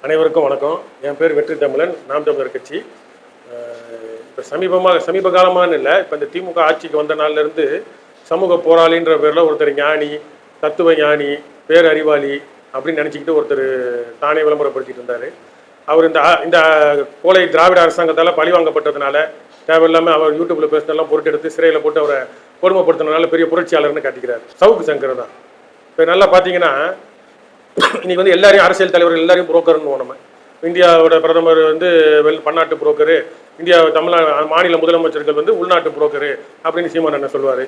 அனைவருக்கும் வணக்கம். என் பேர் வெற்றி தமிழன், நாம் தமிழர் கட்சி. இப்போ சமீப காலமானு இல்லை, இப்போ இந்த திமுக ஆட்சிக்கு வந்த நாள்லேருந்து சமூக போராளின்ற பேரில் ஒருத்தர் ஞானி, தத்துவ ஞானி, பேரறிவாளி அப்படின்னு நினச்சிக்கிட்டு ஒருத்தர் தானே விளம்பரப்படுத்திட்டு இருந்தார். அவர் இந்த கோலை திராவிட அரசாங்கத்தால் பழிவாங்கப்பட்டதுனால தேவையில்லாமல் அவர் யூடியூப்பில் பேசினெல்லாம் பொருட்டெடுத்து சிறையில் போட்டு அவரை கொடுமைப்படுத்தினால பெரிய புரட்சியாளர்னு காட்டிக்கிறார். சவுக்கு சங்கர் தான். இப்போ நல்லா பார்த்தீங்கன்னா இன்னைக்கு வந்து எல்லாரையும் அரசியல் தலைவர்கள் எல்லாரையும் புரோக்கர்னு நம்ம இந்தியாவோட பிரதமர் வந்து பன்னாட்டு புரோக்கரு, இந்தியா மாநில முதலமைச்சர்கள் வந்து உள்நாட்டு புரோக்கரு அப்படின்னு சீமான் என்ன சொல்லுவார்.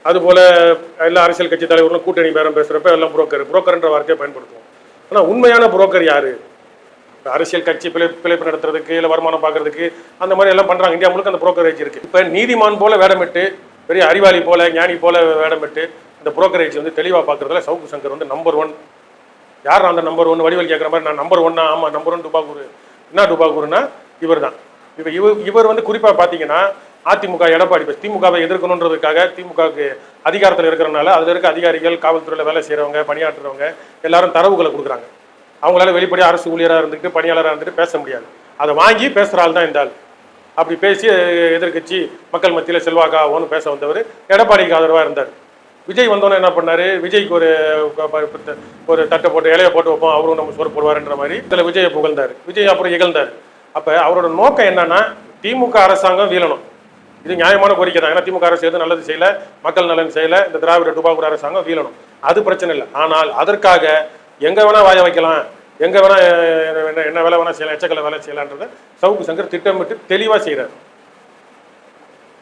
அதுபோல் எல்லா அரசியல் கட்சி தலைவர்களும் கூட்டணி பேரம் பேசுகிறப்ப எல்லாம் புரோக்கர்ன்ற வார்த்தையை பயன்படுத்துவோம். ஆனால் உண்மையான புரோக்கர் யார்? அரசியல் கட்சி பிழைப்பு நடத்துறதுக்கு இல்லை வருமானம் பார்க்கறதுக்கு அந்த மாதிரி எல்லாம் பண்ணுறாங்க. இந்தியா முழுக்க அந்த புரோக்கரேஜ் இருக்குது. இப்போ நீதிமான் போல வேடமிட்டு, பெரிய அறிவாளி போல, ஞானி போல வேடமிட்டு இந்த புரோக்கரேஜ் வந்து தெளிவாக பார்க்குறதுல சவுக்கு சங்கர் வந்து நம்பர் 1. யார் அந்த நம்பர் 1? வடிவல் கேட்குற மாதிரி நான் நம்பர் 1. ஆமாம், நம்பர் 1 டுபாக்கூர். என்ன டுபாக்கூர்னா இவர் தான். இப்போ இவர் வந்து குறிப்பாக பார்த்தீங்கன்னா அதிமுக எடப்பாடி திமுகவை எதிர்க்கணுன்றதுக்காக திமுகவுக்கு அதிகாரத்தில் இருக்கிறனால அதில் இருக்க அதிகாரிகள், காவல்துறையில் வேலை செய்கிறவங்க, பணியாற்றுறவங்க எல்லாரும் தரவுகளை கொடுக்குறாங்க. அவங்களால வெளிப்படையாக அரசு ஊழியராக இருந்துக்கிட்டு பணியாளராக இருந்துட்டு பேச முடியாது. அதை வாங்கி பேசுகிற ஆள் தான் இந்த ஆள். அப்படி பேசி எதிர்கட்சி மக்கள் மத்தியில் செல்வாக்காகனு பேச வந்தவர் எடப்பாடிக்கு ஆதரவாக இருந்தார். விஜய் வந்தோன்னே என்ன பண்ணார்? விஜய்க்கு ஒரு தட்டை போட்டு இலையை போட்டு வைப்போம், அவரும் நம்ம சோறு போடுவாருன்ற மாதிரி இதில் விஜயை புகழ்ந்தார். விஜய் அப்புறம் இகழ்ந்தார். அப்போ அவரோட நோக்கம் என்னன்னா திமுக அரசாங்கம் வீழணும். இது நியாயமான கோரிக்கை தான். ஏன்னா திமுக அரசு எதுவும் நல்லது செய்யலை, மக்கள் நலன் செய்யலை, இந்த திராவிட டுபாக்கூர் அரசாங்கம் வீழணும். அது பிரச்சனை இல்லை. ஆனால் அதற்காக எங்கே வேணால் வாய வைக்கலாம், எங்கே வேணால் என்ன வேலை வேணால் செய்யலாம், எச்சக்கலை வேலை செய்யலான்றதை சவுக்கு சங்கர் திட்டமிட்டு தெளிவாக செய்கிறார்.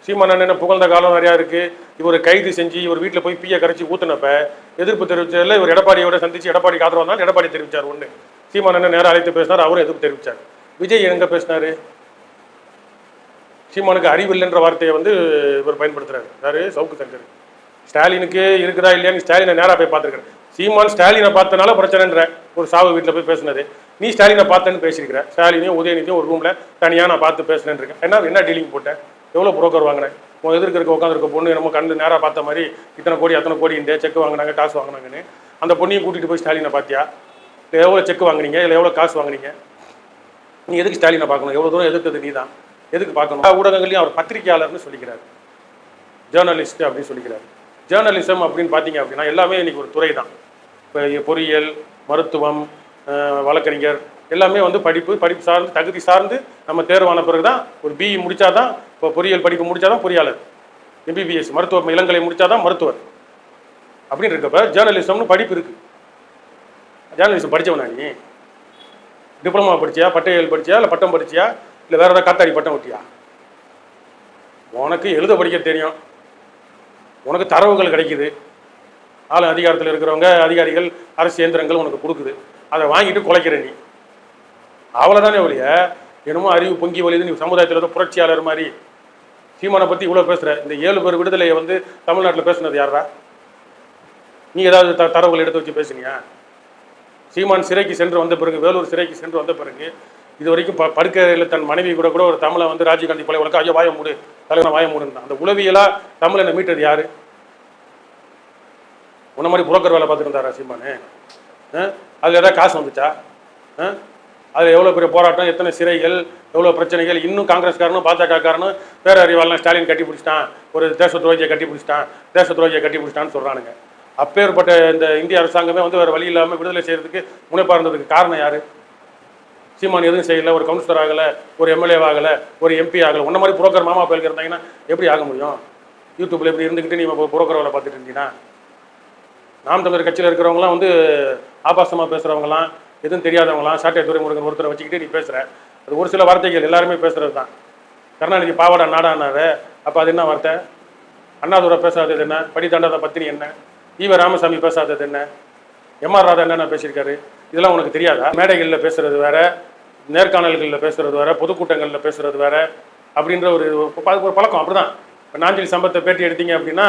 சீமான் என்ன புகழ்ந்த காலம் நிறையா இருக்குது. இவர் கைது செஞ்சு இவர் வீட்டில் போய் பீயை கரைச்சி ஊற்றினப்ப எதிர்ப்பு தெரிவிச்சதில் இவர் எடப்பாடியோட சந்திச்சு எடப்பாடிக்கு ஆதரவு வந்தால் எடப்பாடி தெரிவித்தார் ஒன்று. சீமான் என்ன நேரம் அழைத்து பேசினார், அவரும் எதிர்ப்பு தெரிவித்தார். விஜய் எங்கே பேசினார்? சீமானுக்கு அறிவு இல்லைன்ற வார்த்தையை வந்து இவர் பயன்படுத்துகிறார். யார்? சவுக்கு சங்கர். ஸ்டாலினுக்கு இருக்குதா இல்லையான்னு ஸ்டாலினை நேராக போய் பார்த்துருக்கிறேன். சீமான் ஸ்டாலினை பார்த்தனால பிரச்சனைன்ற ஒரு சாவு வீட்டில் போய் பேசினது. நீ ஸ்டாலினை பார்த்தேன்னு பேசியிருக்கிற. ஸ்டாலினையும் உதயநிதியும் ஒரு ரூமில் தனியாக நான் பார்த்து பேசினேன்னு இருக்கேன். என்ன டீலிங் போட்டேன்? எவ்வளோ புரோக்கர் வாங்கினேன்? எதிர்க்க உட்காந்துருக்க பொண்ணு நம்ம கண்டு நேராக பார்த்த மாதிரி இத்தனை கோடி அத்தனை கோடி இந்த செக் வாங்கினாங்க, காசு வாங்கினாங்கன்னு அந்த பொண்ணையும் கூட்டிகிட்டு போய் ஸ்டாலினை பார்த்தியா? இல்லை எவ்வளோ செக் வாங்கினீங்க, இல்லை எவ்வளோ காசு வாங்கினீங்க? நீ எதுக்கு ஸ்டாலினை பார்க்கணும்? எவ்வளோ தூரம் எதிர்த்தது நீ தான், எதுக்கு பார்க்கணும்? ஊடகங்களையும் அவர் பத்திரிகையாளர்னு சொல்லிக்கிறார், ஜேர்னலிஸ்ட் அப்படின்னு சொல்லிக்கிறார். ஜேர்னலிசம் அப்படின்னு பார்த்தீங்க அப்படின்னா எல்லாமே இன்றைக்கி ஒரு துறை தான். இப்போ பொறியியல், மருத்துவம், வழக்கறிஞர் எல்லாமே வந்து படிப்பு சார்ந்து தகுதி சார்ந்து நம்ம தேர்வான பிறகு தான் ஒரு பிஇ முடித்தா தான், இப்போ பொறியியல் படிப்பு முடித்தா தான் பொறியாளர், எம்பிபிஎஸ் மருத்துவ இளங்கலை முடித்தா தான் மருத்துவர் அப்படின்னு இருக்கப்ப ஜேர்னலிசம்னு படிப்பு இருக்குது. ஜேர்னலிசம் படித்தவனா நீ? டிப்ளமா படிச்சியா, பட்டையல் படிச்சியா, இல்லை பட்டம் படிச்சியா, இல்லை வேறு ஏதாவது காத்தாடி பட்டம் ஒட்டியா? உனக்கு எழுத படிக்க தெரியும், உனக்கு தரவுகள் கிடைக்குது, ஆள் அதிகாரத்தில் இருக்கிறவங்க அதிகாரிகள் அரசு இயந்திரங்கள் உனக்கு கொடுக்குது, அதை வாங்கிட்டு குலைக்கிற நீ. அவ்வளோதானே ஒழிய என்னமோ அறிவு பொங்கி வலிது நீ சமுதாயத்தில் ஏதோ புரட்சியாளர் மாதிரி சீமானை பற்றி இவ்வளோ பேசுகிற. இந்த 7 பேர் விடுதலையை வந்து தமிழ்நாட்டில் பேசுனது யாரா? நீ ஏதாவது தரவுகள் எடுத்து வச்சு பேசுனியா? சீமான் சிறைக்கு சென்று வந்த பிறகு, வேலூர் சிறைக்கு சென்று வந்த பிறகு இது வரைக்கும் படுக்கையில் தன் மனைவி கூட ஒரு தமிழை வந்து ராஜீவ்காந்தி கொலை வழக்கு ஐயோ வாய மூடு தலைவனை வாய மூடுன்னு அந்த உளவியலாக தமிழனை மீட்டது யார்? உன்ன மாதிரி புரோக்கர் வேலை பார்த்துட்டு இருந்தாரா சீமானு? அதில் ஏதாவது காசு வந்துச்சா? அதில் எவ்வளோ பெரிய போராட்டம், எத்தனை சிறைகள், எவ்வளோ பிரச்சனைகள். இன்னும் காங்கிரஸ்காரனும் பாஜகக்காரனும் பேரறிவாளன் ஸ்டாலின் கட்டி பிடிச்சிட்டான், ஒரு தேச துரோகியை கட்டி பிடிச்சிட்டான்னு சொல்கிறானுங்க. அப்பேற்பட்ட இந்த இந்திய அரசாங்கமே வந்து வேறு வழி இல்லாமல் விடுதலை செய்கிறதுக்கு முனைப்பாக இருந்ததுக்கு காரணம் யார்? சீமான் எதுவும் செய்யலை, ஒரு கவுன்சிலர் ஆகலை, ஒரு எம்எல்ஏ ஆகலை, ஒரு எம்பி ஆகலை. உன்ன மாதிரி புரோக்கர் மாமா பேருக்கு இருந்தாங்கன்னா எப்படி ஆக முடியும்? யூடியூப்பில் எப்படி இருந்துக்கிட்டு நீ புரோக்கர் வேலை பார்த்துட்டு இருந்தீங்கன்னா? நாம் தமிழர் கட்சியில் இருக்கிறவங்களாம் வந்து ஆபாசமாக பேசுகிறவங்களாம், எதுவும் தெரியாதவங்களாம், சாட்டை துறைமுருகன் ஒருத்தரை வச்சுக்கிட்டு நீ பேசுகிற. அது ஒரு சில வார்த்தைகள் எல்லாருமே பேசுகிறது தான். கருணாநிதி பாவாடா நாடானாரு, அப்போ அது என்ன வார்த்தை? அண்ணாதுரை பேசாதது என்ன? படி தாண்டாத பத்தினி என்ன? ஈவ ராமசாமி பேசாதது என்ன? எம்ஆர் ராதா என்னென்ன பேசியிருக்காரு? இதெல்லாம் உனக்கு தெரியாதா? மேடைகளில் பேசுகிறது வேறு, நேர்காணல்களில் பேசுகிறது வேறு, பொதுக்கூட்டங்களில் பேசுகிறது வேறு அப்படின்ற ஒரு பழக்கம். அப்படி தான். இப்போ நாஞ்சில் சம்பத்தை பேட்டி எடுத்தீங்க அப்படின்னா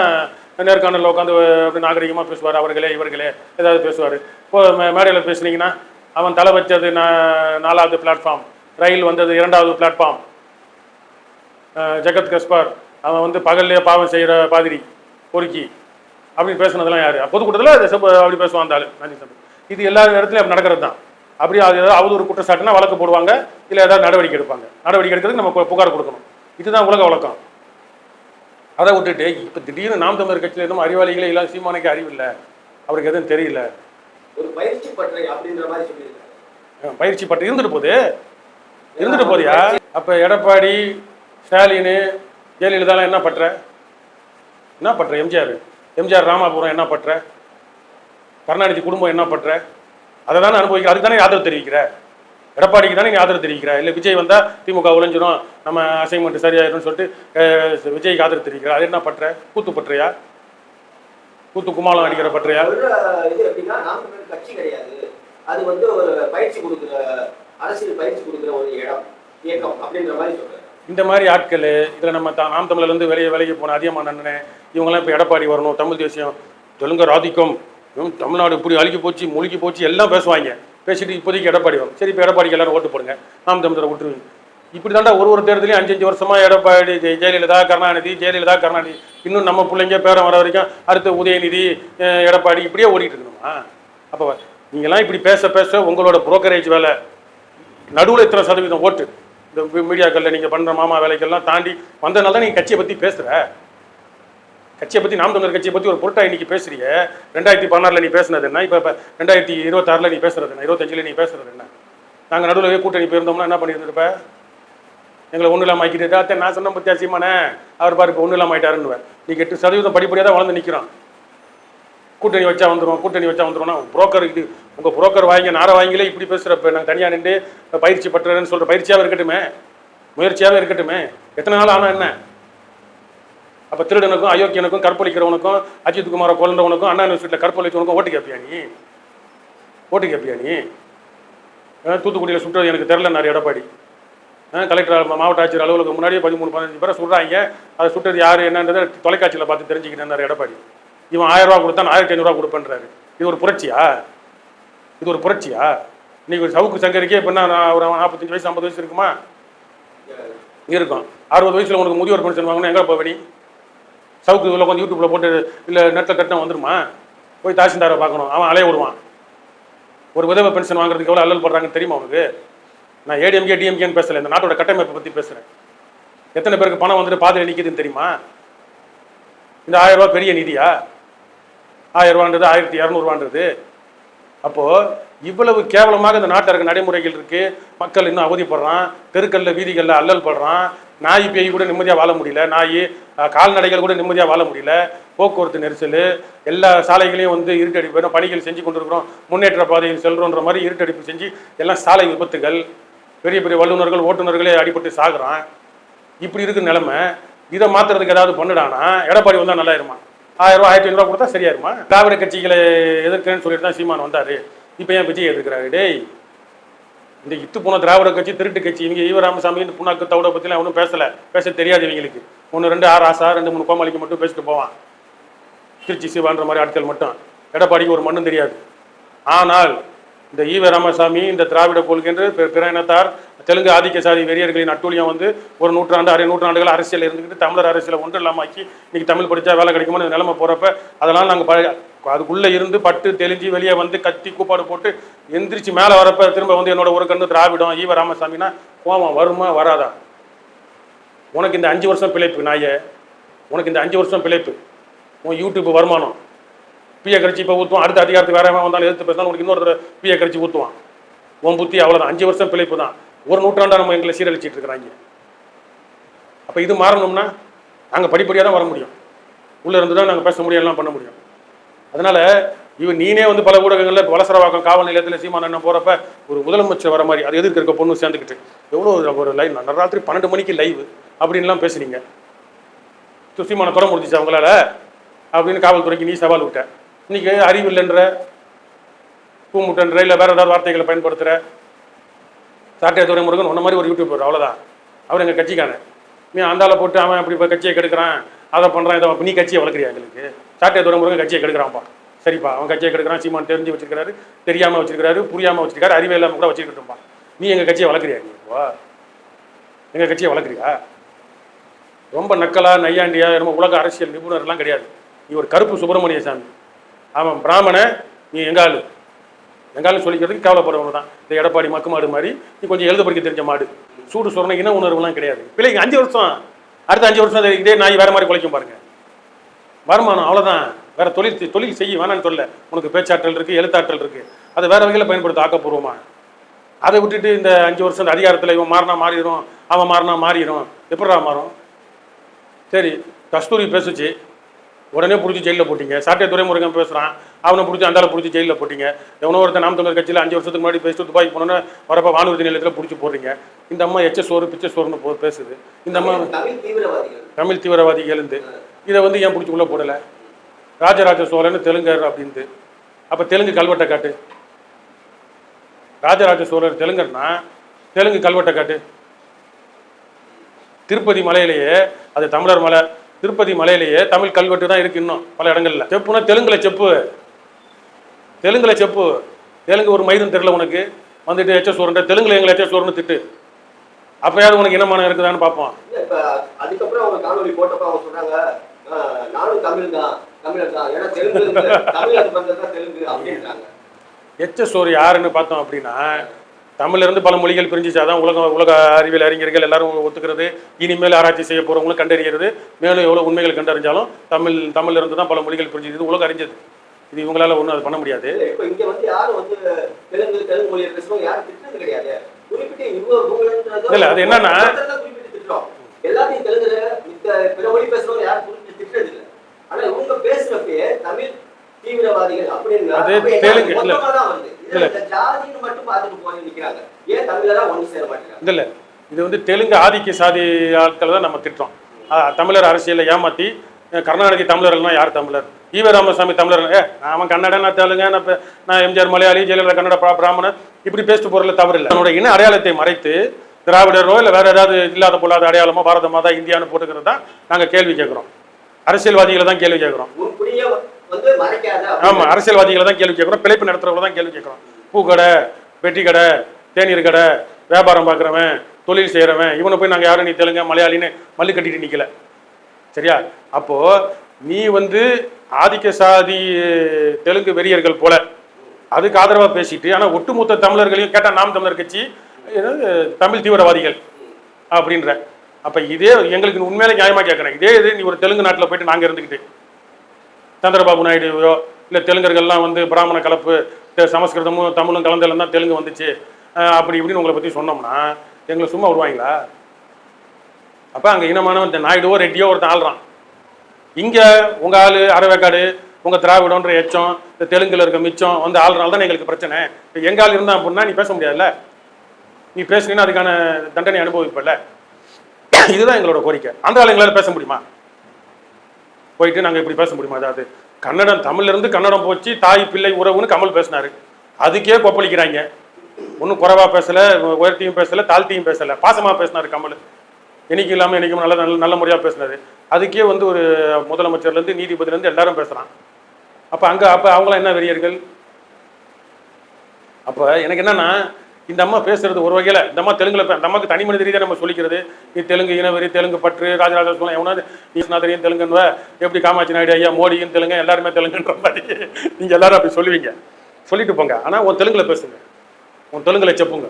நேர்காணலில் உட்காந்து அப்படி நாகரிகமாக பேசுவார், அவர்களே இவர்களே ஏதாவது பேசுவார். இப்போ மேடையில் பேசுனீங்கன்னா அவன் தலை வச்சது 4வது பிளாட்ஃபார்ம், ரயில் வந்தது 2வது பிளாட்ஃபார்ம், ஜகத் கஸ்பார் அவன் வந்து பகல்லையே பாவம் செய்கிற பாதிரி பொறுக்கி அப்படின்னு பேசுனதெல்லாம் யார்? பொதுக்கூட்டத்தில் அப்படி பேசுவான் அந்த ஆள் நாஞ்சில் சம்பத். இது எல்லா இடத்துலையும் அப்படி நடக்கிறது தான். அப்படி அது ஏதாவது அவதூறு குற்றச்சாட்டுனா வழக்கு போடுவாங்க, இல்லை ஏதாவது நடவடிக்கை எடுப்பாங்க. நடவடிக்கை எடுக்கிறதுக்கு நம்ம புகார் கொடுக்கணும். இதுதான் உலக வழக்கம். அதை விட்டுட்டு இப்போ திடீர்னு நாம் தமிழர் கட்சியில் எதுவும் அறிவாளிகளே இல்லை, சீமானுக்கு அறிவு இல்லை, அவருக்கு எதுவும் தெரியல, ஒரு பயிற்சி பற்றை அப்படின்ற மாதிரி சொல்லியிருக்காங்க. பயிற்சி பற்று இருந்துட்டு போதியா? அப்போ எடப்பாடி, ஸ்டாலின், ஜெயலலிதாலாம் என்ன பற்ற? எம்ஜிஆர் ராமாபுரம் என்ன பற்ற? கருணாநிதி குடும்பம் என்ன பற்ற? அதை தானே அனுபவிக்கிற, அதுக்கு தானே ஆதரவு தெரிவிக்கிற. எடப்பாடிக்கு தானே நீ ஆதரவு தெரிவிக்கிற. இல்லை விஜய் வந்தால் திமுக உழைஞ்சிடும், நம்ம அசைன்மெண்ட் சரியாயிடும்னு சொல்லிட்டு விஜய்க்கு ஆதரவு தெரிவிக்கிற. அது என்ன பற்ற? கூத்து பற்றையா? கூத்து குமாலம் அடிக்கிற பற்றையா? இது எப்படின்னா நாம் தமிழர் கட்சி கிடையாது, அது வந்து ஒரு பயிற்சி கொடுக்குற, அரசியல் பயிற்சி கொடுக்குற ஒரு இயக்கம் அப்படின்ற மாதிரி சொல்றாரு. இந்த மாதிரி ஆட்கள் இதில் நம்ம நாம் தமிழ்லேருந்து விலைக்கு போன அதிகமாக நன்னே இவங்கெல்லாம் இப்போ எடப்பாடி வரணும், தமிழ் தேசியம், தெலுங்கர் ஆதிக்கம், தமிழ்நாடு இப்படி அழுகி போச்சு, முழுகி போச்சு எல்லாம் பேசுவாங்க. பேசிட்டு இப்போதைக்கு எடப்பாடி வரும். சரி, இப்போ எடப்பாடிக்கு எல்லாரும் ஓட்டு போடுங்க, நாம் தமிழரை விட்டுருவீங்க. இப்படி தாண்டா ஒரு தேர்தலையும் 5 வருஷமாக எடப்பாடி, ஜெயலலிதா, கருணாநிதி, இன்னும் நம்ம பிள்ளைங்க பேரம் வர வரைக்கும் அடுத்து உதயநிதி, எடப்பாடி இப்படியே ஓடிட்டு இருக்கணுமா? அப்போ நீங்கள்லாம் இப்படி பேச உங்களோட புரோக்கரேஜ் வேலை, நடுவில் இத்தனை சதவீதம் ஓட்டு இந்த மீடியாக்களில் நீங்கள் பண்ணுற மாமா வேலைக்கெல்லாம் தாண்டி வந்ததுனால தான் நீங்கள் கட்சியை பற்றி பேசுகிற. கட்சியை பற்றி, நாம் தமிழர் கட்சியை பற்றி ஒரு பொருட்டா இன்னைக்கு பேசுறீங்க. 2016 நீ பேசுனது என்ன? இப்போ 2026 நீ பேசுறது என்ன? 25 நீ பேசுறது என்ன? நாங்கள் நடுவில் கூட்டணி போயிருந்தோம்னா என்ன பண்ணியிருந்திருப்ப? எங்களை ஒன்றும் இல்லாமல் ஆக்கிட்டு நான் சொன்ன பத்தியா சீமானே, அவர் பாரு இப்போ ஒன்றும் இல்லாமல் ஆயிட்டாருன்னுவேன். நீ 8% படிப்படியாக தான் வளர்ந்து நிற்கிறான். கூட்டணி வச்சா வந்துடும்னா புரோக்கர், இது உங்கள் புரோக்கர் வாங்கி நாரை வாங்கிலே இப்படி பேசுகிறப்ப நாங்கள் தனியாக நின்று பயிற்சி பற்றுறேன்னு சொல்கிற பயிற்சியாகவே இருக்கட்டுமே, முயற்சியாகவே இருக்கட்டுமே. எத்தனை நாள் ஆனால் என்ன? அப்போ திருடனுக்கும், அயோக்கியனுக்கும், கற்பழிக்கிறவனுக்கும், அஜித் குமாரை கொல்றவனுக்கும், அண்ணா யூனிவர்சிட்டியில் கற்பழிச்சவனுக்கும் ஓட்டு கேட்பியா நீ? தூத்துக்குடியில் சுட்டுறது எனக்கு தெரிலன்னாரு எடப்பாடி. கலெக்டர், மாவட்ட ஆட்சியர் அலுவலகம் முன்னாடியே 13-15 பேரை சொல்கிறாங்க. அதை சுட்டது யார் என்னன்றதை தொலைக்காட்சியில் பார்த்து தெரிஞ்சுக்கிட்டேன்னாரு எடப்பாடி. இவன் 1000 ரூபா கொடுத்தான், 1500 கொடுப்பேன்றாரு. இது ஒரு புரட்சியா? இன்னைக்கு ஒரு சவுக்கு சங்கரிக்கே இப்போ ஒரு 45 வயசு 50 வயசு இருக்குமா? இருக்கும். 60 வயசில் உனக்கு முதியோர் பென்ஷன் வாங்கணும், எங்கே போவ நீ? சவுக்கு இதில் கொஞ்சம் யூடியூப்பில் போட்டு இல்லை நெட்டில் கட்டினா வந்துருமா? போய் தாசில்தாரை பார்க்கணும், அவன் அலைய விடுவான். ஒரு விதவை பென்ஷன் வாங்குறதுக்கு எவ்வளோ அல்லல் படுறாங்கன்னு தெரியுமா அவனுக்கு? நான் ஏடிஎம்கே டிஎம்கேன்னு பேசலை, இந்த நாட்டோட கட்டமைப்பை பற்றி பேசுகிறேன். எத்தனை பேருக்கு பணம் வந்துட்டு பாதையில் நிற்கிதுன்னு தெரியுமா? இந்த 1000 ரூபா பெரிய நிதியா? 1000 ரூபான்றது 1200 அப்போது இவ்வளவு கேவலமாக இந்த நாட்டில் இருக்க நடைமுறைகள் இருக்குது. மக்கள் இன்னும் அவதிப்படுறான், தெருக்களில் வீதிகளில் அல்லல் படுறான். நாய் பேய் கூட நிம்மதியாக வாழ முடியல, கால்நடைகள் கூட நிம்மதியாக வாழ முடியல. போக்குவரத்து நெரிசல், எல்லா சாலைகளையும் வந்து இருட்டடிப்பு பணிகள் செஞ்சு கொண்டு இருக்கிறோம். முன்னேற்ற பாதையில் செல்றோன்ற மாதிரி இருட்டடிப்பு செஞ்சு எல்லாம் சாலை விபத்துகள், பெரிய பெரிய வல்லுநர்கள், ஓட்டுநர்களே அடிபட்டு சாகுறான். இப்படி இருக்கு நிலைமை. இதை மாற்றுறதுக்கு ஏதாவது பண்ணுடானா எடப்பாடி வந்தால் நல்லா இருமா? 1000 ரூபா 1500 கொடுத்தா சரியாயிருமா? திராவிட கட்சிகளை எதிர்க்கிறேன்னு சொல்லிட்டு தான் சீமான் வந்தார். இப்போ ஏன் விஜய் எதிர்க்கிறாரு? டேய், இந்த இத்து போன திராவிட கட்சி திருட்டு கட்சி. இவங்க ஈவ ராமசாமி இந்த புண்ணாக்கு தவிட பற்றிலாம் ஒன்றும் பேச தெரியாது இவங்களுக்கு. 1-2 ஆர் ஆசா 2-3 கோமாளிக்கு மட்டும் பேசிட்டு போவான். திருச்சி சிவான்ற மாதிரி ஆட்கள் மட்டும். எடப்பாடிக்கு ஒரு மண்ணும் தெரியாது. ஆனால் இந்த ஈவ ராமசாமி, இந்த திராவிட கொள்கைன்ற பிற இனத்தார், தெலுங்கு ஆதிக்க சாதி வெறியர்களின் அட்டூழியம் வந்து ஒரு நூற்றாண்டு, அரை நூற்றாண்டுகள் அரசியல் இருந்துக்கிட்டு தமிழர் அரசியலை ஒன்றும் இல்லாமல் ஆக்கி இன்னைக்கு தமிழ் படித்தா வேலை கிடைக்குமோ நிலைமை போகிறப்ப அதெல்லாம் நாங்கள் அதுக்குள்ளே இருந்து பட்டு தெளிஞ்சு வெளியே வந்து கத்தி கூப்பாடு போட்டு எந்திரிச்சு மேலே வரப்போ திரும்ப வந்து என்னோட ஒரு கண்ணு திராவிடம் ஈவ ராமசாமினா கோவம் வருமா வராதா? உனக்கு இந்த 5 வருஷம் பிழைப்பு நாயே, உனக்கு இந்த 5 வருஷம் பிழைப்பு, உன் யூடியூப் வருமானம் பிஏ கழிச்சு இப்போ ஊற்றுவான். அடுத்த அதிகாரத்துக்கு வேற வந்தாலும் எதிர்த்து பேசினாலும் உனக்கு இன்னொரு பிஏ கழிச்சு ஊற்றுவான். உன் புத்தி அவ்வளோதான். 5 வருஷம் பிழைப்பு தான். ஒரு நூற்றாண்டாக நம்ம எங்களை சீரழிச்சிட்டு இருக்கிறாங்க. அப்போ இது மாறணும்னா நாங்கள் படிப்படியாக தான் வர முடியும். உள்ளே இருந்து தான் நாங்கள் பேச முடியும், எல்லாம் பண்ண முடியும். அதனால் நீனே வந்து பல ஊடகங்களில் வலசரவாக்கம் காவல் நிலையத்தில் சீமான் அண்ணன் போகிறப்ப ஒரு முதலமைச்சர் வர மாதிரி அது எதிர்க்க இருக்க பொண்ணு சேர்ந்துக்கிட்டு எவ்வளோ ஒரு லைவ், ராத்திரி 12 மணிக்கு லைவ் அப்படின்லாம் பேசுனீங்க. சீமானை துறை முடிஞ்சிச்சு அவங்களால அப்படின்னு காவல்துறைக்கு நீ சவால் விட்ட. இன்னைக்கு அறிவில்லைன்ற, பூமுட்டன்ற, இல்லை வேறு ஏதாவது வார்த்தைகளை பயன்படுத்துகிற சாட்டை துரைமுருகன் ஒன்ன மாதிரி ஒரு யூடியூபர், அவ்வளோதான். அவர் எங்கள் கட்சிக்கான. நீ அந்தால போட்டு அவன் அப்படி இப்போ கட்சியை கெடுக்கிறான், அதை பண்ணுறான், இதை நீ கட்சியை வளர்க்குறியா? எங்களுக்கு சாட்டை துரைமுருகன் கட்சியை கெடுக்கிறான்ப்பா. சரிப்பா, அவன் கட்சியை கெடுக்கிறான். சீமான் தெரிஞ்சு வச்சிருக்காரு, தெரியாமல் வச்சிருக்காரு, புரியாமல் வச்சிருக்காரு, அறிவே இல்லாமல் கூட வச்சுக்கிட்டுப்பா. நீ எங்கள் கட்சியை வளர்க்குறியா? நீப்பா எங்கள் கட்சியை வளர்க்குறியா? ரொம்ப நக்கலா நையாண்டியா ரொம்ப உலக அரசியல் நிபுணர்லாம் கிடையாது. நீ ஒரு கருப்பு சுப்பிரமணிய சாமி, அவன் பிராமண, நீ எங்காளு எங்காலும் சொல்லிக்கிறதுக்கு கேவலப்படுறவங்க தான். இந்த எடப்பாடி மக்கு மாடு மாதிரி நீ கொஞ்சம் எழுத படிக்க தெரிஞ்ச மாடு. சூடு சொரணை இன உணர்வுலாம் கிடையாது. பிள்ளைக்கு 5 வருஷம், அடுத்த 5 வருஷம் இதே நாய் வேற மாதிரி குலைக்கும் பாருங்க. வருமானம் அவ்வளோதான். வேற தொழில் செய்ய வேணான்னு சொல்ல. உனக்கு பேச்சாற்றல் இருக்கு, எழுத்தாற்றல் இருக்கு, அதை வேற வகையில் பயன்படுத்த ஆக்கப்பூர்வமா. அதை விட்டுட்டு இந்த 5 வருஷம் இந்த அதிகாரத்தில் இவன் மாறினா மாறிடும், அவன் மாறினா மாறிடும். எப்படா மாறும்? சரி, கஸ்தூரி பேசுச்சு, உடனே பிடிச்சி ஜெயிலில் போட்டீங்க. சாட்டை துரைமுருகன் பேசுகிறான், அவனை பிடிச்சி அந்தால பிடிச்சி ஜெயிலில் போட்டீங்க. எவனோ ஒருத்தர் நாம் தமிழர் கட்சியில் 5 வருஷத்துக்கு முன்னாடி பேசிட்டு துபாய்க்கு போனோன்னு வரப்போ வானூர்தி நிலையத்தில் பிடிச்சி போடுறீங்க. இந்த அம்மா எச்ச சோறு பிச்சை சோறுன்னு பேசுது. இந்த அம்மா தமிழ் தீவிரவாதிகள் இருந்து இதை வந்து ஏன் பிடிச்சி உள்ளே போடலை? ராஜராஜ சோழன்னு தெலுங்கர் அப்படின்ட்டு. அப்போ தெலுங்கு கல்வெட்டை காட்டு. ராஜராஜ சோழர் தெலுங்கர்னா தெலுங்கு கல்வெட்டை காட்டு. திருப்பதி மலையிலேயே அது தமிழர் மலை, திருப்பதி மலையிலேயே தமிழ் கல்வெட்டு தான் இருக்கு இன்னும் பல இடங்கள்ல. செப்புனா தெலுங்குல செப்பு, தெலுங்குல செப்பு. தெலுங்கு ஒரு மயிரும் தெரியல உனக்கு, வந்துட்டு எச்ச சோறுன்ற தெலுங்குல எங்களை எச்ச சோறுன்னு திட்டு. அப்பயாவது உனக்கு இனமானம் இருக்குதான்னு பார்ப்போம். அதுக்கப்புறம் அவங்க காணொலி போட்டப்ப அவங்க சொன்னாங்க, நானும் தமிழ் தான், தமிழர் தான், ஏன்னா தெலுங்கு தெலுங்கு அப்படின்றாங்க. எச்ச சோறு யாருன்னு பார்த்தோம் அப்படின்னா, தமிழ்ல இருந்து பல மொழிகள் பிரிஞ்சிச்சாதான் உலக அறிவியல் அறிஞர்கள் எல்லாரும் ஒத்துக்கிறது. இனிமேல் ஆராய்ச்சி செய்ய போறவங்களும் கண்டறிகிறது. மேலும் எவ்வளவு உண்மைகள் கண்டறிஞ்சாலும் தமிழ்ல இருந்து தான் பல மொழிகள் பிரிஞ்சது, உலகம் அறிஞ்சது. இது இவங்களால ஒன்றும் அது பண்ண முடியாது. இங்க வந்து யாரும் வந்து தெலுங்கு மொழியை பேசுறவங்க யாரும் திட்டுறது கிடையாது. இல்ல அது என்னன்னா எல்லாத்தையும் தெலுங்கு பிற மொழி பேசுறவங்க யாரும் குறிப்பிட்டு திட்டுறது இல்லை. ஆனா இவங்க பேசுறப்பே தமிழ் தீவிரவாதிகள் அப்படின்னு அது தெலுங்கு இல்ல இல்ல, இது வந்து தெலுங்கு ஆதிக்க சாதி ஆட்களை தான் நம்ம திட்டுறோம். தமிழர் அரசியலை ஏமாத்தி கர்நாடக தமிழர்கள்லாம் யார் தமிழர்? ஈவே ராமசாமி தமிழர், அவன் கன்னட, நான் தெலுங்கு, நான் எம்ஜிஆர் மலையாளி, ஜெயலலிதா கன்னட, பிராமணன், இப்படி பேசிட்டு போறதுல தவறு இல்லை. அவனோட இன அடையாளத்தை மறைத்து திராவிடரோ இல்லை வேற ஏதாவது இல்லாத பொல்லாத அடையாளமோ பாரத மாதா இந்தியான்னு போட்டுக்கிறது தான் நாங்கள் கேள்வி கேட்குறோம். அரசியல்வாதிகளை தான் கேள்வி கேட்குறோம். ஆமா, அரசியல்வாதிகளை தான் கேள்வி கேட்குறோம். பிழைப்பு நடத்துறவங்களை தான் கேள்வி கேட்குறோம். பூக்கடை, பெட்டி கடை, தேநீர் கடை, வியாபாரம் பார்க்குறவன், தொழில் செய்கிறவன், இவனை போய் நாங்கள் யாரும் நீ தெலுங்கு மலையாளின்னு மல்லு கட்டிட்டு நிற்கல. சரியா? அப்போ நீ வந்து ஆதிக்க சாதி தெலுங்கு வெறியர்கள் போல அதுக்கு ஆதரவாக பேசிட்டு, ஆனால் ஒட்டுமொத்த தமிழர்களையும் கேட்டால் நாம் தமிழர் கட்சி தமிழ் தீவிரவாதிகள் அப்படின்ற. அப்போ இதே எங்களுக்கு உண்மையிலே நியாயமாக கேட்குறேன். இதே இது நீ ஒரு தெலுங்கு நாட்டில் போயிட்டு நாங்கள் இருந்துக்கிட்டு சந்திரபாபு நாயுடுவோ இல்லை தெலுங்கர்கள்லாம் வந்து பிராமண கலப்பு, சமஸ்கிருதமும் தமிழும் கலந்தெல்லாம் தான் தெலுங்கு வந்துச்சு அப்படி இப்படின்னு உங்களை பற்றி சொன்னோம்னா எங்களை சும்மா விடுவாங்களா? அப்போ அங்கே இனமானவன் இந்த நாயுடுவோ ரெட்டியோ ஒருத்தன் ஆள்றான். இங்கே உங்கள் ஆள் அரைவேக்காடு, உங்கள் திராவிடன்ற எச்சம், இந்த தெலுங்குல இருக்க மிச்சம் வந்து ஆள்றனால தான் எங்களுக்கு பிரச்சனை. இப்போ எங்கள் ஆள் இருந்தால் அப்படின்னா நீ பேச முடியாதுல்ல. நீ பேசுனீங்கன்னா அதுக்கான தண்டனை அனுபவிப்பல. இதுதான் எங்களோட கோரிக்கை. அந்த ஆள் எங்களால் பேச முடியுமா? போயிட்டு நாங்கள் இப்படி பேச முடியுமா? அதாவது கன்னடம், தமிழ்ல இருந்து கன்னடம் போச்சு, தாய் பிள்ளை உறவுன்னு கமல் பேசினாரு, அதுக்கே கொப்பளிக்கிறாங்க. ஒன்றும் குறைவா பேசலை, உயர்த்தியும் பேசலை, தாழ்த்தியும் பேசலை, பாசமாக பேசினாரு கமல். என்னைக்கு இல்லாமல் என்னைக்கும் நல்ல முறையாக பேசினாரு. அதுக்கே வந்து ஒரு முதலமைச்சர்லேருந்து நீதிபதியிலேருந்து எல்லாரும் பேசுகிறான். அப்போ அவங்களாம் என்ன வெறியர்கள்? அப்போ எனக்கு என்னன்னா, இந்த அம்மா பேசுறது ஒரு வகையில் இந்த அம்மா தெலுங்குல இந்த அம்மாவுக்கு தனி மனித ரீதியாக நம்ம சொல்லிக்கிறது. நீ தெலுங்கு இனவெறி, தெலுங்கு பற்று, ராஜராஜ சோழன் எவனாவது ஈஸ்நாதரையும் தெலுங்குன்னுவ, எப்படி காமாட்சி நாயுடு ஐயா மோடியும் தெலுங்கு, எல்லாருமே தெலுங்குன்ற மாதிரி நீங்கள் எல்லாரும் அப்படி சொல்லுவீங்க. சொல்லிட்டு போங்க, ஆனால் உன் தெலுங்குல பேசுங்க, உன் தெலுங்குல செப்புங்க.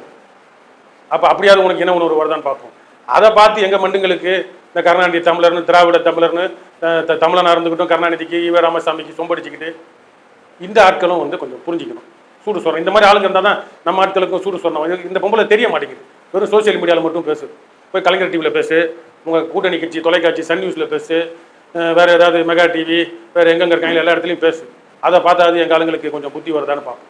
அப்போ அப்படியாவது உனக்கு இன உணர்வு வருதான்னு பார்ப்போம். அதை பார்த்து எங்கள் மண்டுங்களுக்கு இந்த கருணாநிதி தமிழர்னு, திராவிட தமிழர்னு, தமிழனாக இருந்துக்கிட்டும் கருணாநிதிக்கு, ஈவே ராமசாமிக்கு சொம்படிச்சுக்கிட்டு இந்த ஆட்களும் வந்து கொஞ்சம் புரிஞ்சுக்கணும். சூடு சொல்கிறேன், இந்த மாதிரி ஆளுங்க இருந்தால் தான் நம்ம ஆட்களுக்கும் சூடு சொன்னோம். இந்த பொம்பளை தெரிய மாட்டேங்குது, வெறும் சோசியல் மீடியாவில் மட்டும் பேசு. போய் கலைஞர் டிவியில் பேசு, உங்கள் கூட்டணி கட்சி தொலைக்காட்சி சன் நியூஸில் பேசு, வேறு ஏதாவது மெகா டிவி, வேறு எங்கெங்கே இருக்காங்க எல்லா இடத்துலையும் பேசு. அதை பார்த்தாது எங்கள் ஆளுங்களுக்கு கொஞ்சம் புத்தி வருதான்னு பார்ப்போம்.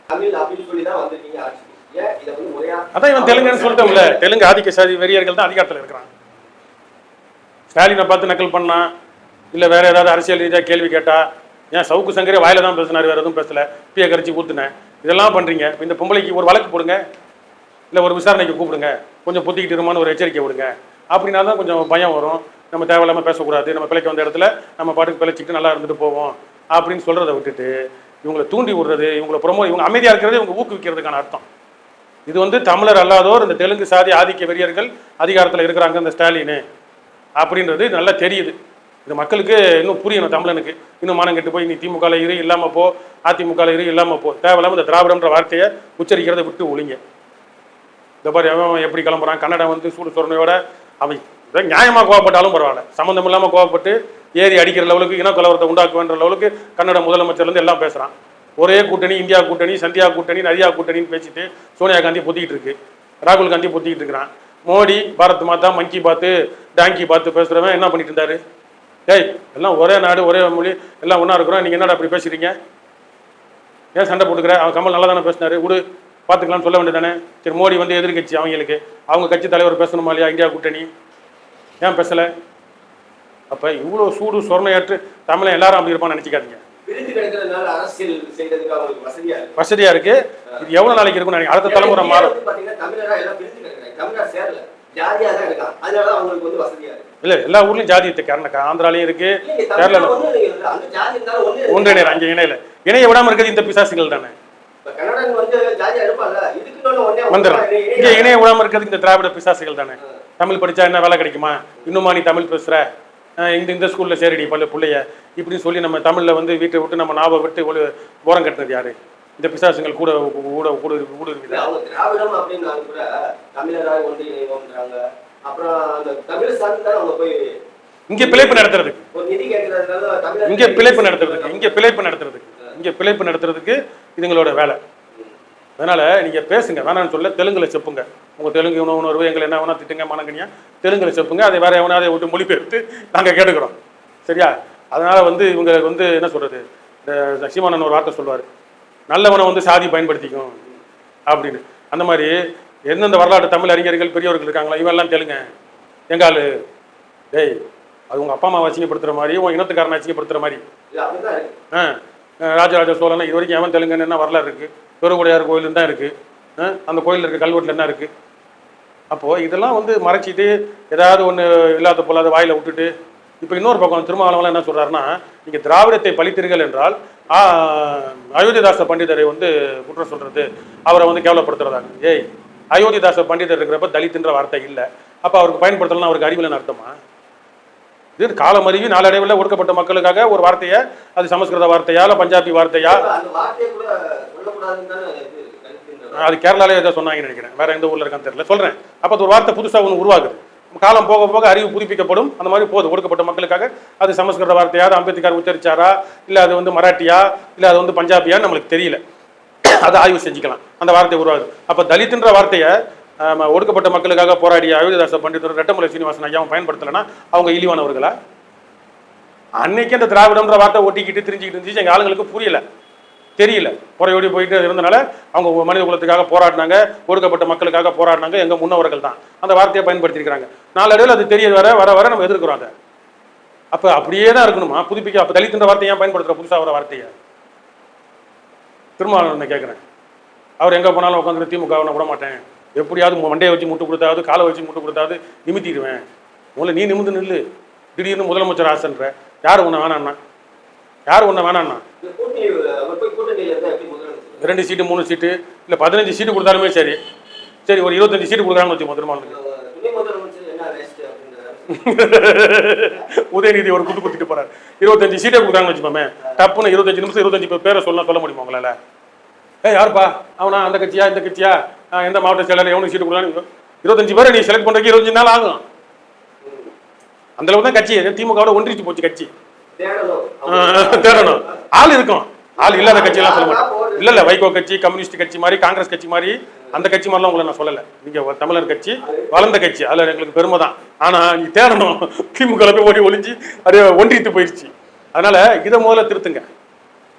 அதான் இவன் தெலுங்குன்னு சொல்லிட்டோம்ல, தெலுங்கு ஆதிக்க சாதி வெறியர்கள் தான் அதிகாரத்தில் இருக்கிறான். ஸ்டாலினை பார்த்து நக்கல் பண்ணா, இல்லை வேற ஏதாவது அரசியல் ரீதியாக கேள்வி கேட்டா, ஏன் சவுக்கு சங்கரே வாயில தான் பேசினார், வேற எதுவும் பேசல, பிய கரிச்சி ஊத்துனேன், இதெல்லாம் பண்றீங்க. இந்த பொம்பளைக்கு ஒரு வழக்கு போடுங்க, இல்லை ஒரு விசாரணைக்கு கூப்பிடுங்க, கொஞ்சம் புத்திக்கிட்டு இருமான்னு ஒரு எச்சரிக்கை விடுங்க. அப்படின்னா தான் கொஞ்சம் பயம் வரும். நம்ம தேவையில்லாமல் பேசக்கூடாது, நம்ம பிழைக்க வந்த இடத்துல நம்ம பாட்டுக்கு பிழைச்சிக்கிட்டு நல்லா இருந்துட்டு போவோம் அப்படின்னு சொல்றதை விட்டுட்டு இவங்களை தூண்டி விடுறது, இவங்க அமைதியாக இருக்கிறது இவங்க ஊக்குவிக்கிறதுக்கான அர்த்தம். இது வந்து தமிழர் அல்லாதோர் இந்த தெலுங்கு சாதி ஆதிக்க வெறியர்கள் அதிகாரத்தில் இருக்கிறாங்க இந்த ஸ்டாலின் அப்படின்றது நல்லா தெரியுது. இந்த மக்களுக்கு இன்னும் புரியணும், தமிழனுக்கு இன்னும் மானம் கெட்டு போய் நீ திமுகவில் இரு இல்லாமல் போ, அதிமுகவில் இரு இல்லாமல் போ, தேவையில்லாமல் இந்த திராவிடம்ன்ற வார்த்தையை உச்சரிக்கிறதை விட்டு ஒழிங்க. இந்த மாதிரி அவன் எப்படி கிளம்புறான், கன்னடம் வந்து சூடு சொரணையோட அவன் நியாயமாக கோவப்பட்டாலும் பரவாயில்ல, சம்மந்தம் இல்லாமல் கோவப்பட்டு ஏறி அடிக்கிற லெவலுக்கு இன கலவரத்தை உண்டாக்குவேன்ற லெவலுக்கு கன்னட முதலமைச்சர்லேருந்து எல்லாம் பேசுகிறான். ஒரே கூட்டணி, இந்தியா கூட்டணி, சந்தியா கூட்டணி, நதியா கூட்டணின்னு பேசிட்டு சோனியா காந்தி பொத்திக்கிட்டு இருக்கு, ராகுல் காந்தி பொத்திக்கிட்டு இருக்கிறான். மோடி பாரத் மாதா, மங்கி பாத்து, டாங்கி பாத்து பேசுகிறவன் என்ன பண்ணிட்டு இருந்தாரு? ஏய் எல்லாம் ஒரே நாடு ஒரே மொழி எல்லாம் ஒன்றா இருக்கிறோம், நீங்கள் என்னடா அப்படி பேசுகிறீங்க, ஏன் சண்டை போட்டுக்கிற? அவன் கமல் நல்லா தானே பேசினாரு, விடு பார்த்துக்கலாம்னு சொல்ல வேண்டியது தானே. சரி, மோடி வந்து எதிர்கட்சி, அவங்களுக்கு அவங்க கட்சி தலைவர் பேசணுமா இல்லையா, இந்தியா கூட்டணி ஏன் பேசலை? அப்போ இவ்வளோ சூடு சொர்ணையாற்று தமிழன் எல்லாரும் அப்படி இருப்பான்னு நினச்சிக்காதீங்க. வசதியா இருக்கு. இது எவ்வளவு நாளைக்கு இருக்கும்? அடுத்த தலைமுறை மாறும். இல்ல எல்லா ஊர்லயும் ஜாதி இருக்கு. ஆந்திராலையும் இருக்கு, கேரளா ஒன்றிணைய அங்க இணையில இணைய விடாம இருக்கிறது இந்த பிசாசுகள் தானே. வந்துடும் இங்க இணைய விடாம இருக்கிறது இந்த திராவிட பிசாசுகள் தானே. தமிழ் படிச்சா என்ன வேலை கிடைக்குமா, இன்னுமா நீ தமிழ் பேசுற, இந்த ஸ்கூல்ல சேரடி பல பிள்ளைய இப்படின்னு சொல்லி நம்ம தமிழ்ல வந்து வீட்டை விட்டு நம்ம நாவை விட்டு ஒரு ஓரம் கட்டினது யாரு? இந்த பிசாசுங்கள் கூட கூட கூட கூட இருக்குது. இங்க பிழைப்பு நடத்துறதுக்கு இங்க பிழைப்பு நடத்துறதுக்கு இதுங்களோட வேலை. அதனால நீங்க பேசுங்க, வேணான்னு சொல்ல, தெலுங்குல செப்புங்க. உங்க தெலுங்கு உணர்வு எங்களை என்ன வேணா திட்டுங்க, மனங்கனியா தெலுங்குல செப்புங்க. அதை வேற எவனா அதை விட்டு மொழிபெயர்த்து நாங்க கேட்டுக்கிறோம், சரியா? அதனால வந்து இவங்களுக்கு வந்து என்ன சொல்றது, இந்த சீமானன் ஒரு வார்த்தை சொல்லுவாரு, நல்லவனை வந்து சாதி பயன்படுத்திக்கும் அப்படின்னு. அந்த மாதிரி எந்தெந்த வரலாற்று தமிழ் அறிஞர்கள் பெரியவர்கள் இருக்காங்களா, இவெல்லாம் தெலுங்க எங்காலு டேய், அது உங்க அப்பா அம்மா அசிங்கப்படுத்துற மாதிரி, உன் இனத்துக்காரனை அசிங்கப்படுத்துற மாதிரி. ராஜராஜ சோழன் இது வரைக்கும் எவன் தெலுங்குன்னு என்ன வரலாறு இருக்கு? பெருவுடையார் கோயில் தான் இருக்கு, அந்த கோயில் இருக்க கல்வெட்டில் என்ன இருக்கு? அப்போ இதெல்லாம் வந்து மறைச்சிட்டு ஏதாவது ஒன்று இல்லாத போலாத வாயில விட்டுட்டு, இப்போ இன்னொரு பக்கம் திருமாவளவன் என்ன சொல்றாருன்னா, நீங்க திராவிடத்தை பழித்தீர்கள் என்றால் அயோத்திதாச பண்டிதரை வந்து குற்றம் சொல்றது, அவரை வந்து கேவலப்படுத்துறதாங்க. ஏய், அயோத்திதாச பண்டிதர் இருக்கிறப்ப தலித்துன்ற வார்த்தை இல்லை, அப்போ அவருக்கு பயன்படுத்தலாம், அவருக்கு அறிவில்லைன்னு அர்த்தமா? இது காலமறிவி நாளடைவில் ஒடுக்கப்பட்ட மக்களுக்காக ஒரு வார்த்தையை, அது சமஸ்கிருத வார்த்தையா இல்லை பஞ்சாபி வார்த்தையா, அது கேரளாலே ஏதோ சொன்னாங்கன்னு நினைக்கிறேன், வேற எந்த ஊர்ல இருக்கான்னு தெரியல, சொல்றேன். அப்போ அது ஒரு வார்த்தை புதுசாக ஒன்று உருவாகுது, காலம் போக போக அறிவு புதுப்பிக்கப்படும். அந்த மாதிரி போகுது ஒடுக்கப்பட்ட மக்களுக்காக. அது சமஸ்கிருத வார்த்தையா, அது அம்பேத்கர் உச்சரிச்சாரா, இல்லை அது வந்து மராட்டியா, இல்லை அது வந்து பஞ்சாபியா, நம்மளுக்கு தெரியல, அதை ஆய்வு செஞ்சுக்கலாம். அந்த வார்த்தை உருவாகுது. அப்போ தலித்துன்ற வார்த்தையை ஒடுக்கப்பட்ட மக்களுக்காக போராடிய அயோத்திதாச பண்டிதர் ரெட்டமலை சீனிவாசன் ஐயாவும் பயன்படுத்தலைன்னா அவங்க இழிவானவர்களா? அன்னைக்கு அந்த திராவிடம்ன்ற வார்த்தை ஒட்டிக்கிட்டு தெரிஞ்சுக்கிட்டு இருந்துச்சு, எங்கள் ஆளுங்களுக்கு புரியல, தெரியல, குறையோடி போயிட்டு இருந்தனால அவங்க மனித குலத்துக்காக போராடினாங்க, ஒடுக்கப்பட்ட மக்களுக்காக போராடினாங்க, எங்க முன்னவர்கள் தான் அந்த வார்த்தையை பயன்படுத்தியிருக்கிறாங்க. நாளடைவில் அது தெரிய வர வர வர நம்ம எதிர்க்கிறோம் அதை. அப்போ அப்படியே தான் இருக்கணுமா புதுப்பிக்க? அப்போ தலித்துன்ற வார்த்தையை ஏன் பயன்படுத்துகிற புதுசாக வர வார்த்தையை? திருமாவளவன் கேட்குறேன், அவர் எங்கே போனாலும் உட்காந்து திமுகவை விட மாட்டேன், எப்படியாவது மண்டையை வச்சு முட்டு கொடுத்தாவது காலை வச்சு முட்டு கொடுத்தாவது நிமித்திடுவேன். முதல்ல நீ நிமிந்து நில்லு. திடீர்னு முதலமைச்சர் ஆசைன்ற யார் ஒன்று வேணான்னா? யார் ஒன்று வேணான்னா? 2 சீட்டு 3 சீட்டு இல்லை 15 சீட்டு கொடுத்தாலுமே சரி, சரி ஒரு 25 சீட்டு கொடுக்குறாங்கன்னு வச்சுக்கோ திருமாவளவனுக்கு. உதயநிதி ஒரு குட்டு குத்திட்டு போறாரு, 25 சீட்டை கொடுக்குறாங்கன்னு வச்சுப்போமே, டப்புன்னு 25 நிமிஷம் 25 பேரை சொல்ல முடியுமா உங்களால? யாருப்பா அவனா, அந்த கட்சியா இந்த கட்சியா, எந்த மாவட்ட செயலர் எவனுக்கு சீட்டு கொடுக்குறாங்க? 25 பேரை நீ செலக்ட் பண்றதுக்கு 25 நாள் ஆகும். அந்த அளவுக்கு தான் கட்சி திமுகவோட ஒன்றிச்சு போச்சு. கட்சி தேடணும், ஆள் இருக்கும், ஆள் இல்லாத கட்சியெல்லாம் சொல்ல மாட்டேன். இல்ல வைகோ கட்சி, கம்யூனிஸ்ட் கட்சி மாதிரி, காங்கிரஸ் கட்சி மாதிரி, அந்த கட்சி மாதிரிலாம் உங்களை நான் சொல்லலை. நீங்க தமிழர் கட்சி வளர்ந்த கட்சி, அதில் எங்களுக்கு பெருமை தான். ஆனா நீ தேடணும், திமுக போய் ஒளிஞ்சு அது ஒன்றித்து போயிடுச்சு. அதனால இதை முதல்ல திருத்துங்க.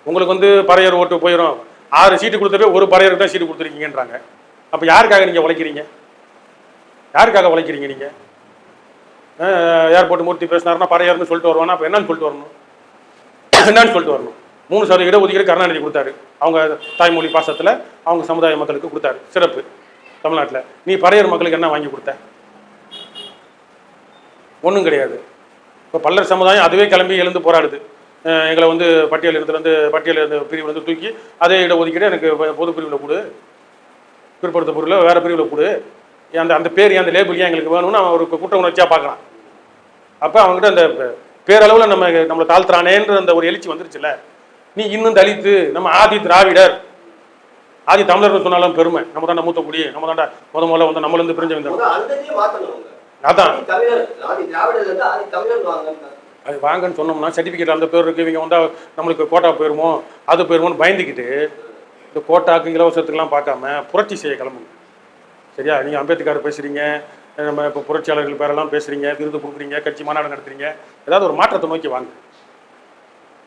உங்களுக்கு வந்து பறையர் ஓட்டு போயிடும். 6 சீட்டு கொடுத்தப்பே ஒரு பறையருக்கு தான் சீட்டு கொடுத்துருக்கீங்கன்றாங்க. அப்ப யாருக்காக நீங்க உழைக்கிறீங்க? யாருக்காக உழைக்கிறீங்க நீங்க? ஏர்போர்ட் மூர்த்தி பேசினாருன்னா பறையர்னு சொல்லிட்டு வருவானா? அப்ப என்னன்னு சொல்லிட்டு வரணும்? என்னன்னு சொல்லிட்டு வரணும்? 3% இடஒதுக்கீடு கருணாநிதி கொடுத்தாரு, அவங்க தாய்மொழி பாசத்துல அவங்க சமுதாய மக்களுக்கு கொடுத்தாரு, சிறப்பு. தமிழ்நாட்டில் நீ பறையர் மக்களுக்கு என்ன வாங்கி கொடுத்த? ஒன்றும் கிடையாது. இப்போ பல்லர் சமுதாயம் அதுவே கிளம்பி எழுந்து போராடுது, எங்களை வந்து பட்டியல் பிரிவு வந்து தூக்கி அதே இடஒதுக்கீடு எனக்கு பொது பிரிவில் கொடு, பிற்படுத்த பொருளில் வேறு பிரிவில் கொடு, அந்த பேர் அந்த லேபிள் ஏன் எங்களுக்கு வேணும்னு அவன் ஒரு குற்ற உணர்ச்சியாக பார்க்குறான். அப்போ அவங்ககிட்ட அந்த பேரளவில் நம்மளை தாழ்த்துறானேன்ற அந்த ஒரு எழுச்சி வந்துருச்சுல்ல. நீ இன்னும் தலித்து, நம்ம ஆதி திராவிடர், ஆதி தமிழர்னு சொன்னாலும் பெருமை, நம்ம தாண்டா மூத்த குடி, நம்ம தாண்டா முதல்ல வந்து நம்மள பிரிஞ்சு வந்தோம். அதான் அது வாங்கன்னு சொன்னோம்னா சர்டிஃபிகேட் அந்த பேர் இருக்கு, இவங்க வந்தால் நம்மளுக்கு கோட்டா போயிருமோ அது போயிருமோன்னு பயந்துக்கிட்டு இந்த கோட்டாக்கு இலவசத்துக்கெல்லாம் பார்க்காம புரட்சி செய்ய கிளம்புங்க. சரியா? நீங்கள் அம்பேத்கர் பேசுகிறீங்க, நம்ம இப்போ புரட்சியாளர்கள் பேரெல்லாம் பேசுகிறீங்க, விருது கொடுக்குறீங்க, கட்சி மாநாடு நடத்துறீங்க, ஏதாவது ஒரு மாற்றத்தை நோக்கி வாங்க.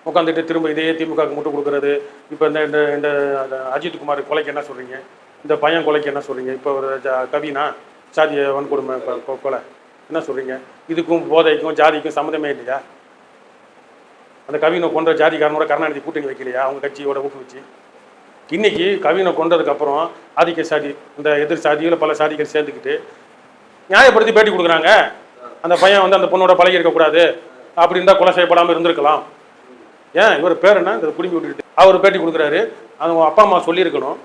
உட்காந்துட்டு திரும்ப இதே திமுகவுக்கு முட்டு கொடுக்குறது. இப்போ இந்த இந்த அஜித்குமார் கொலைக்கு என்ன சொல்கிறீங்க, இந்த பையன் கொலைக்கு என்ன சொல்கிறீங்க, இப்போ ஒரு கவினா சாதிய வன்கொடுமை கொலை என்ன சொல்கிறீங்க? இதுக்கும் போதைக்கும் ஜாதிக்கும் சம்மந்தமே இல்லையா? அந்த கவினை கொன்ற ஜாதிக்காரனோட கருணாநிதி கூட்டணி வைக்கலையா அவங்க கட்சியோட ஊக்குவிச்சு? இன்னைக்கு கவினை கொண்டதுக்கப்புறம் ஆதிக்க சாதி, இந்த எதிர் சாதியில் பல சாதிகள் சேர்ந்துக்கிட்டு நியாயப்படுத்தி பேட்டி கொடுக்குறாங்க. அந்த பையன் வந்து அந்த பொண்ணோட பழகி இருக்கக்கூடாது, அப்படி இருந்தால் கொலை செய்யப்படாமல் இருந்திருக்கலாம். ஏன் இவர் பேர் என்ன, இந்த குடும்பி விட்டுட்டு அவர் பேட்டி கொடுக்குறாரு. அவங்க அப்பா அம்மா சொல்லியிருக்கணும்,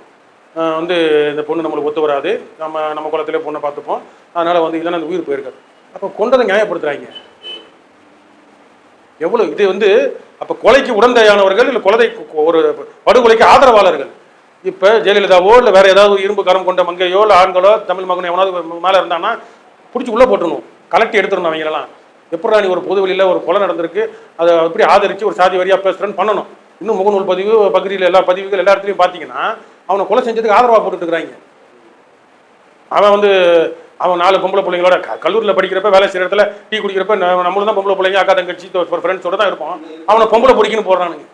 வந்து இந்த பொண்ணு நம்மளுக்கு ஒத்து வராது, நம்ம குளத்திலே பொண்ணை பார்த்துப்போம், அதனால் வந்து இல்லைன்னா அந்த உயிர் போயிருக்காரு. அப்போ கொண்டதை நியாயப்படுத்துகிறாங்க. எவ்வளோ இது வந்து அப்போ கொலைக்கு உடந்தையானவர்கள் இல்லை கொலை ஒரு படுகொலைக்கு ஆதரவாளர்கள். இப்போ ஜெயலலிதாவோ இல்லை வேறு ஏதாவது இரும்பு கரம் கொண்ட மங்கையோ இல்லை ஆண்களோ தமிழ் மகனோ எவனாவது மேலே இருந்தான்னா பிடிச்சி உள்ளே போட்டுடணும், கலெக்ட் எடுத்துடணும். அவங்களெல்லாம் எப்படா நீ ஒரு பொது வெளியில் ஒரு கொலை நடந்திருக்கு அதை எப்படி ஆதரித்து ஒரு சாதி வரியாக பேசுகிறேன்னு பண்ணணும். இன்னும் முகநூல் பதிவு பகுதியில் எல்லா பதிவுகள் எல்லா இடத்துலையும் பார்த்தீங்கன்னா அவனை கொலை செஞ்சதுக்கு ஆதரவாக போட்டுருக்குறாங்க. அவன் வந்து அவன் 4 பொம்பளை பிள்ளைங்களோட கல்லூரியில் படிக்கிறப்ப வேலை செய்கிற இடத்துல டீ குடிக்கிறப்ப நம்மளும் தான் பொம்பளை பிள்ளைங்க அக்கா தங்கச்சி ஃப்ரெண்ட்ஸோட தான் இருப்போம். அவனை பொம்பளை பிடிக்குன்னு போடுறானுங்க.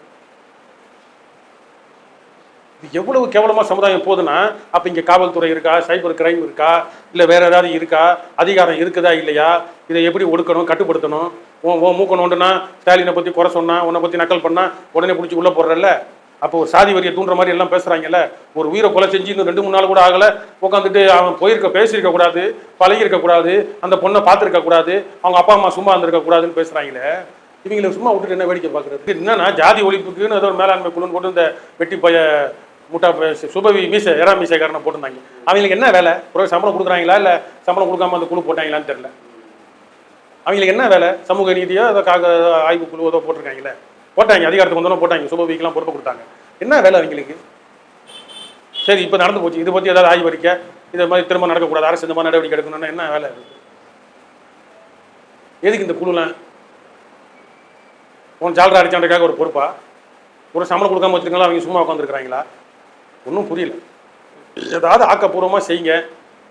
இது எவ்வளவு கேவலமாக சமுதாயம் போகுதுன்னா, அப்போ இங்கே காவல்துறை இருக்கா, சைபர் கிரைம் இருக்கா, இல்லை வேற ஏதாவது இருக்கா, அதிகாரம் இருக்குதா இல்லையா, இதை எப்படி ஒடுக்கணும் கட்டுப்படுத்தணும்? மூக்க நோண்டுனா ஸ்டாலினை பற்றி குறை சொன்னா, உன்னை பற்றி நக்கல் பண்ணா உடனே பிடிச்சி உள்ளே போடுறல்ல. அப்போ ஒரு சாதி வரியை தூண்டுற மாதிரி எல்லாம் பேசுகிறாங்கல்ல. ஒரு உயிரை கொலை செஞ்சு இன்னும் 2-3 நாள் கூட ஆகலை, உட்காந்துட்டு அவன் பேசியிருக்க கூடாது, பழகிருக்க கூடாது, அந்த பொண்ணை பார்த்துருக்க கூடாது, அவங்க அப்பா அம்மா சும்மா இருந்திருக்க கூடாதுன்னு பேசுகிறாங்களே. இவங்களை சும்மா விட்டுட்டு என்ன வேடிக்கை பார்க்குறது? என்னன்னா ஜாதி ஒழிப்புக்குன்னு ஏதோ ஒரு மேலாண்மை குழுன்னு போட்டு இந்த வெட்டி பைய முட்டா சுபவி எறா மீசைக்காரனை போட்டிருந்தாங்க. அவங்களுக்கு என்ன வேலை? சம்பளம் கொடுக்குறாங்களா இல்லை சம்பளம் கொடுக்காம அந்த குழு போட்டாங்களான்னு தெரியல. அவங்களுக்கு என்ன வேலை? சமூக நீதியோ ஏதோ ஆய்வு குழு ஏதோ போட்டிருக்காங்களே, போட்டாங்க, அதிகாரத்துக்கு வந்தோன்னா போட்டாங்க, சுபவிக்கெல்லாம் பொறுப்பு கொடுத்தாங்க. என்ன வேலை அவங்களுக்கு? சரி இப்போ நடந்து போச்சு, இதை பற்றி ஏதாவது ஆய்வு அறிக்கை, இதை மாதிரி திரும்ப நடக்கக்கூடாது, அரசு இந்த மாதிரி நடவடிக்கை எடுக்கணும்னா என்ன வேலை? எதுக்கு இந்த குழுலாம்? உன் ஜாலரா அடிச்சான்றக்காக ஒரு பொறுப்பா? ஒரு சம்பளம் கொடுக்காம வச்சுருக்கலாம், அவங்க சும்மா உட்காந்துருக்குறாங்களா? ஒன்றும் புரியல. ஏதாவது ஆக்கப்பூர்வமாக செய்யுங்க,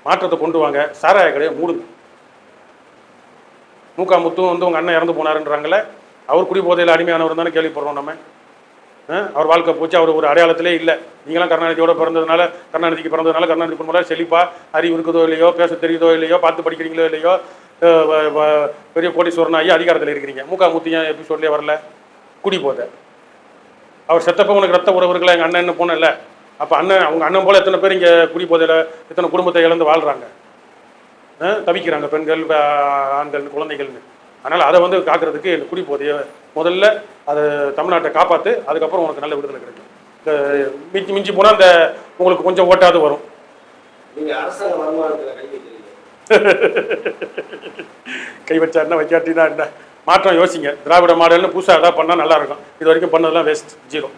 மாற்றத்தை கொண்டு வாங்க. சாராய கடையை மூடுங்க. மூக்கா முத்தும் வந்து உங்கள் அண்ணன் இறந்து போனாருன்றாங்களே, அவர் குடி போதையில் அடிமையானவர் தானே கேள்விப்படுறோம் நம்ம. அவர் வாழ்க்கை போச்சு, அவர் ஒரு அடையாளத்திலே இல்லை. நீங்களாம் கருணாநிதியோட பிறந்ததுனால, கருணாநிதிக்கு பிறந்ததுனால கருணாநிதி குடும்பம் செழிப்பா அறிவு இருக்குதோ இல்லையோ, பேச தெரியுதோ இல்லையோ, பார்த்து படிக்கிறீங்களோ இல்லையோ, பெரிய கோடீஸ்வரன் ஆகி அதிகாரத்தில் இருக்கிறீங்க. மூக்கா முத்து ஏன் எபிசோட்லேயே வரல? குடி போதை. அவர் செத்தப்போ உனக்கு ரத்த உறவுகளை எங்கள் அண்ணன் போன இல்லை. அப்போ அவங்க அண்ணன் போல் எத்தனை பேர் இங்கே குடி போதையில் எத்தனை குடும்பத்தை இழந்து வாழ்கிறாங்க, தவிக்கிறாங்க, பெண்கள், ஆண்கள், குழந்தைகள்னு. அதனால் அதை வந்து காக்கிறதுக்கு இந்த குடி போதையை முதல்ல அதை தமிழ்நாட்டை காப்பாற்று, அதுக்கப்புறம் உனக்கு நல்ல விடுதலை கிடைக்கும். மிஞ்சி போனால் அந்த உங்களுக்கு கொஞ்சம் ஓட்டாது வரும். கை வச்சா என்ன, வைக்காட்டினா என்ன? மாற்றம் யோசிங்க. திராவிட மாடல்னு புதுசாக எதாவது பண்ணால் நல்லாயிருக்கும். இது வரைக்கும் பண்ணதெல்லாம் வேஸ்ட், 0.